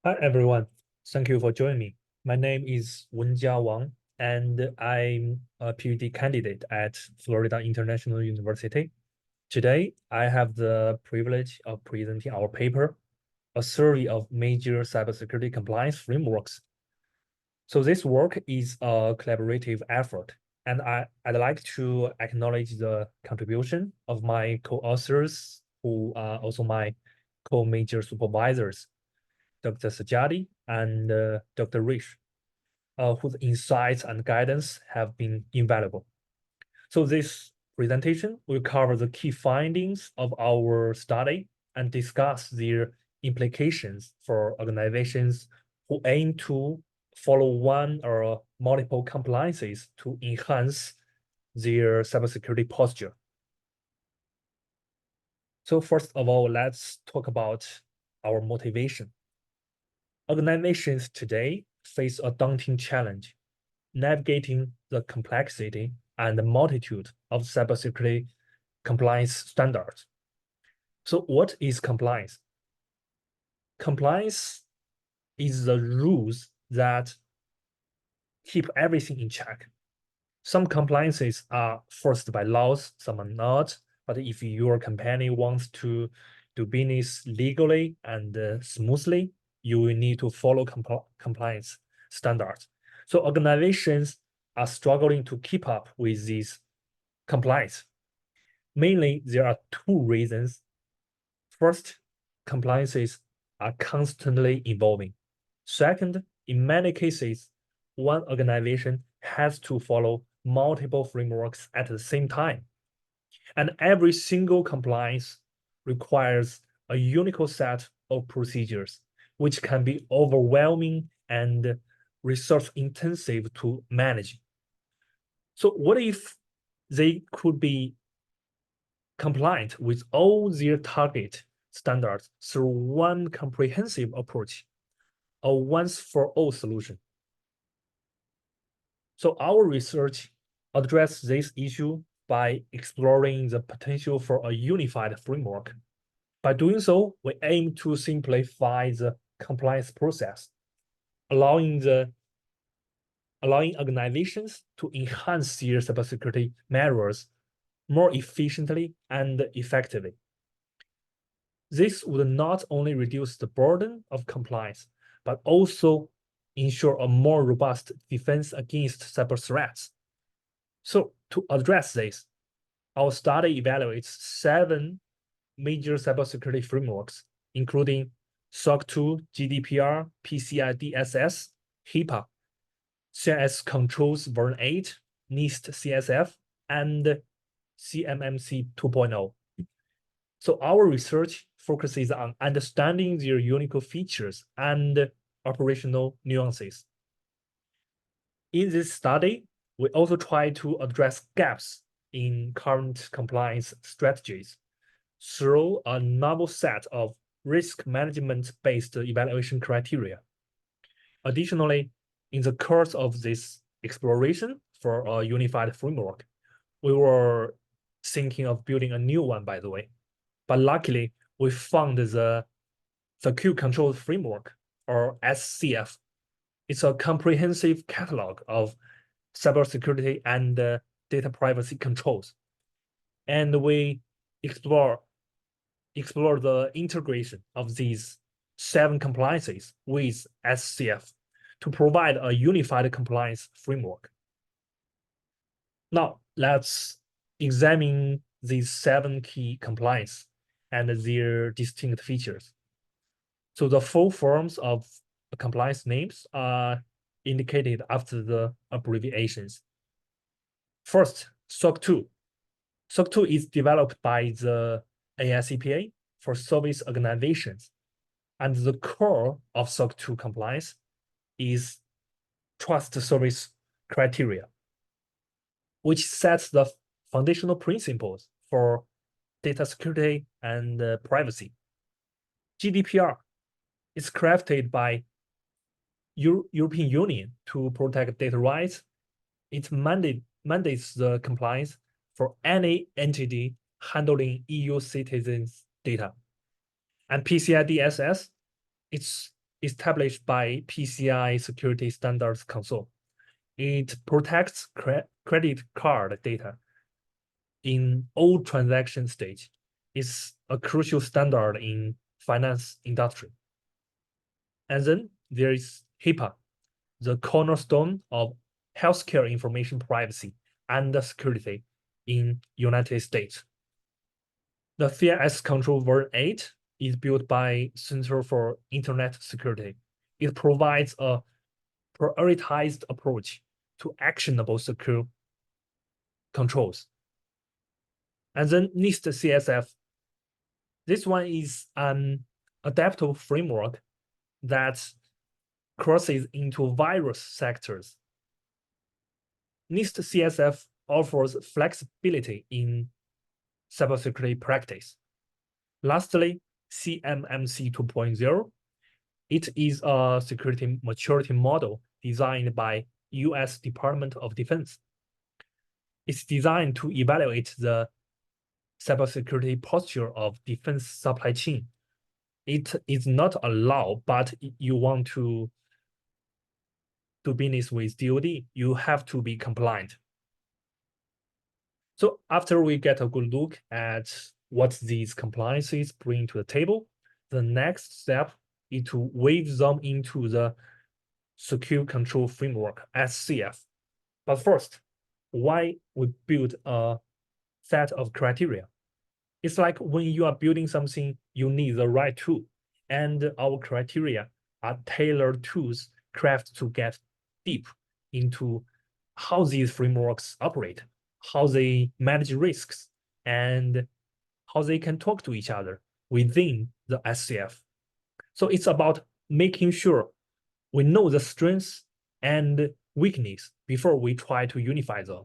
Hi, everyone. Thank you for joining me. My name is Wenjia Wang, and I'm a PhD candidate at Florida International University. Today, I have the privilege of presenting our paper, a survey of major cybersecurity compliance frameworks. So this work is a collaborative effort, and I'd like to acknowledge the contribution of my co-authors, who are also my co-major supervisors. Dr. Sajadi and Dr. Rich, whose insights and guidance have been invaluable. So this presentation will cover the key findings of our study and discuss their implications for organizations who aim to follow one or multiple compliances to enhance their cybersecurity posture. So first of all, let's talk about our motivation. Organizations today face a daunting challenge, navigating the complexity and the multitude of cybersecurity compliance standards. So what is compliance? Compliance is the rules that keep everything in check. Some compliances are forced by laws, some are not. But if your company wants to do business legally and smoothly, you will need to follow compliance standards. So organizations are struggling to keep up with these compliance. Mainly, there are two reasons. First, compliances are constantly evolving. Second, in many cases, one organization has to follow multiple frameworks at the same time. And every single compliance requires a unique set of procedures, which can be overwhelming and resource intensive to manage. So what if they could be compliant with all their target standards through one comprehensive approach, a once-for-all solution? So our research addressed this issue by exploring the potential for a unified framework. By doing so, we aim to simplify the compliance process, allowing organizations to enhance their cybersecurity measures more efficiently and effectively. This would not only reduce the burden of compliance, but also ensure a more robust defense against cyber threats. So to address this, our study evaluates 7 major cybersecurity frameworks, including SOC 2, GDPR, PCI DSS, HIPAA, CIS Controls Version 8, NIST CSF, and CMMC 2.0. So our research focuses on understanding their unique features and operational nuances. In this study, we also try to address gaps in current compliance strategies through a novel set of risk management-based evaluation criteria. Additionally, in the course of this exploration for a unified framework, we were thinking of building a new one, by the way. But luckily, we found the Secure Control Framework, or SCF. It's a comprehensive catalog of cybersecurity and data privacy controls. And we explore the integration of these 7 compliances with SCF to provide a unified compliance framework. Now, let's examine these 7 key compliance and their distinct features. So the full forms of compliance names are indicated after the abbreviations. First, SOC 2. SOC 2 is developed by the AICPA for service organizations, and the core of SOC 2 compliance is trust service criteria, which sets the foundational principles for data security and privacy. GDPR is crafted by European Union to protect data rights. It mandates the compliance for any entity handling EU citizens' data. And PCI DSS, it's established by PCI Security Standards Council. It protects credit card data in all transaction stage. It's a crucial standard in finance industry. And then there is HIPAA, the cornerstone of healthcare information privacy and security in United States. The CIS Control Version 8 is built by Center for Internet Security. It provides a prioritized approach to actionable secure controls. And then NIST CSF. This one is an adaptable framework that crosses into various sectors. NIST CSF offers flexibility in cybersecurity practice. Lastly, CMMC 2.0. It is a security maturity model designed by US Department of Defense. It's designed to evaluate the cybersecurity posture of defense supply chain. It is not a law, but you want to do business with DoD, you have to be compliant. So after we get a good look at what these compliances bring to the table, the next step is to wave them into the Secure Control Framework, SCF. But first, why we build a set of criteria? It's like when you are building something, you need the right tool. And our criteria are tailored tools crafted to get deep into how these frameworks operate, how they manage risks, and how they can talk to each other within the SCF. So it's about making sure we know the strengths and weakness before we try to unify them.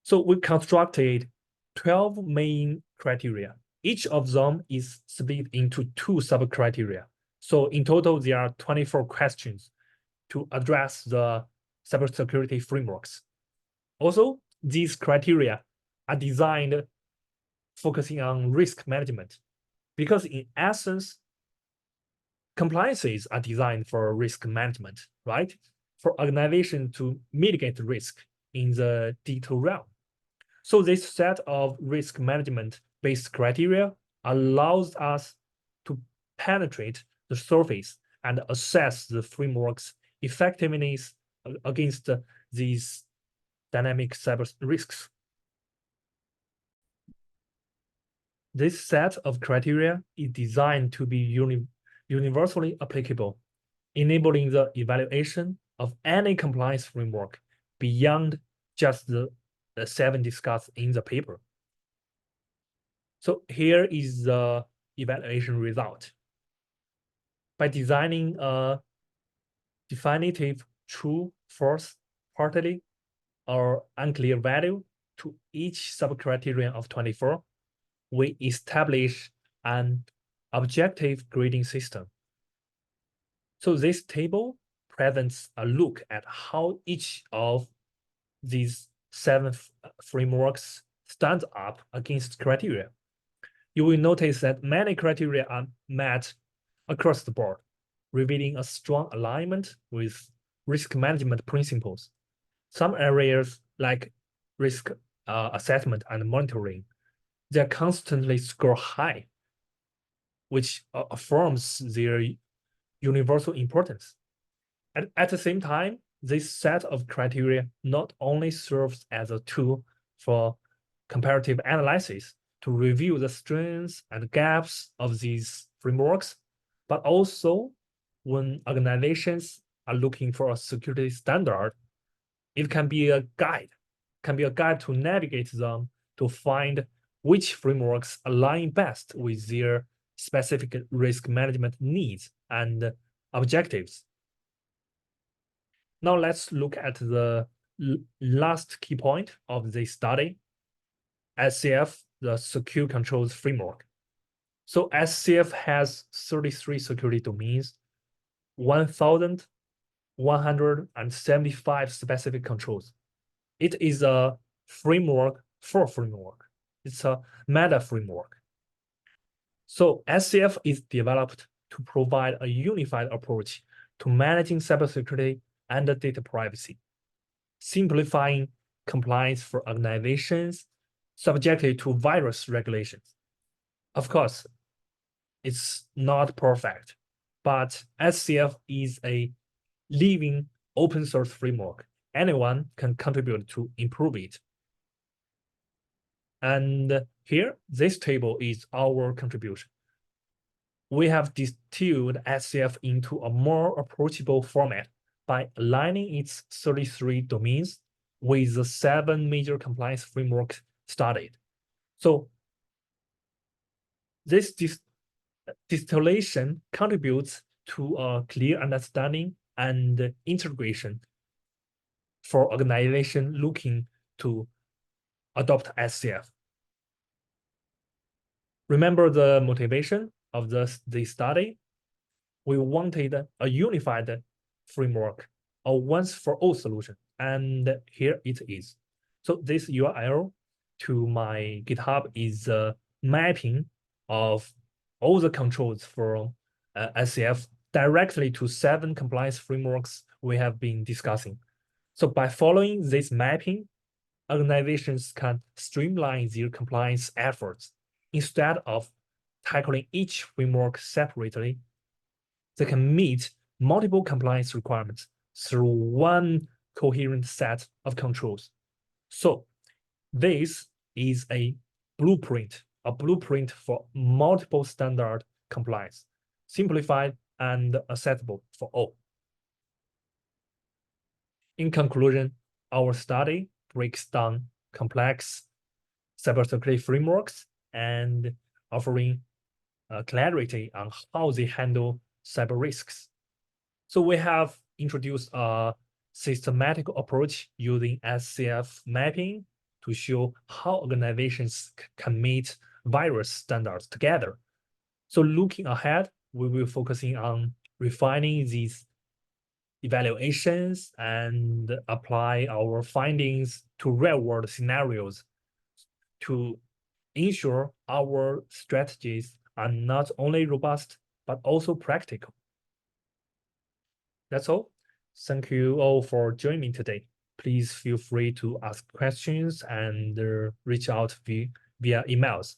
So we constructed 12 main criteria. Each of them is split into 2 sub-criteria. So in total, there are 24 questions to address the cybersecurity frameworks. Also, these criteria are designed focusing on risk management because in essence, compliances are designed for risk management, right? For organization to mitigate risk in the digital realm. So this set of risk management-based criteria allows us to penetrate the surface and assess the framework's effectiveness against these dynamic cyber risks. This set of criteria is designed to be universally applicable, enabling the evaluation of any compliance framework beyond just the 7 discussed in the paper. So here is the evaluation result. By designing a definitive true, false, partly, or unclear value to each sub-criterion of 24, we establish an objective grading system. So this table presents a look at how each of these 7 frameworks stands up against criteria. You will notice that many criteria are met across the board, revealing a strong alignment with risk management principles. Some areas like risk assessment and monitoring, they constantly score high, which affirms their universal importance. At the same time, this set of criteria not only serves as a tool for comparative analysis to review the strengths and gaps of these frameworks, but also when organizations are looking for a security standard, it can be a guide, to navigate them to find which frameworks align best with their specific risk management needs and objectives. Now let's look at the last key point of this study, SCF, the Secure Controls Framework. So SCF has 33 security domains, 1,175 specific controls. It is a framework for framework. It's a meta framework. So SCF is developed to provide a unified approach to managing cybersecurity and data privacy, simplifying compliance for organizations subjected to virus regulations. Of course, it's not perfect, but SCF is a living open source framework. Anyone can contribute to improve it. And here, this table is our contribution. We have distilled SCF into a more approachable format by aligning its 33 domains with the 7 major compliance frameworks studied. So this distillation contributes to a clear understanding and integration for organizations looking to adopt SCF. Remember the motivation of the study? We wanted a unified framework, a once-for-all solution, and here it is. So this URL to my GitHub is a mapping of all the controls for SCF directly to 7 compliance frameworks we have been discussing. So by following this mapping, organizations can streamline their compliance efforts. Instead of tackling each framework separately, they can meet multiple compliance requirements through one coherent set of controls. So this is a blueprint for multiple standard compliance, simplified and accessible for all. In conclusion, our study breaks down complex cybersecurity frameworks and offering clarity on how they handle cyber risks. So we have introduced a systematic approach using SCF mapping to show how organizations can meet virus standards together. So looking ahead, we will focusing on refining these evaluations and apply our findings to real-world scenarios to ensure our strategies are not only robust, but also practical. That's all. Thank you all for joining me today. Please feel free to ask questions and reach out via emails.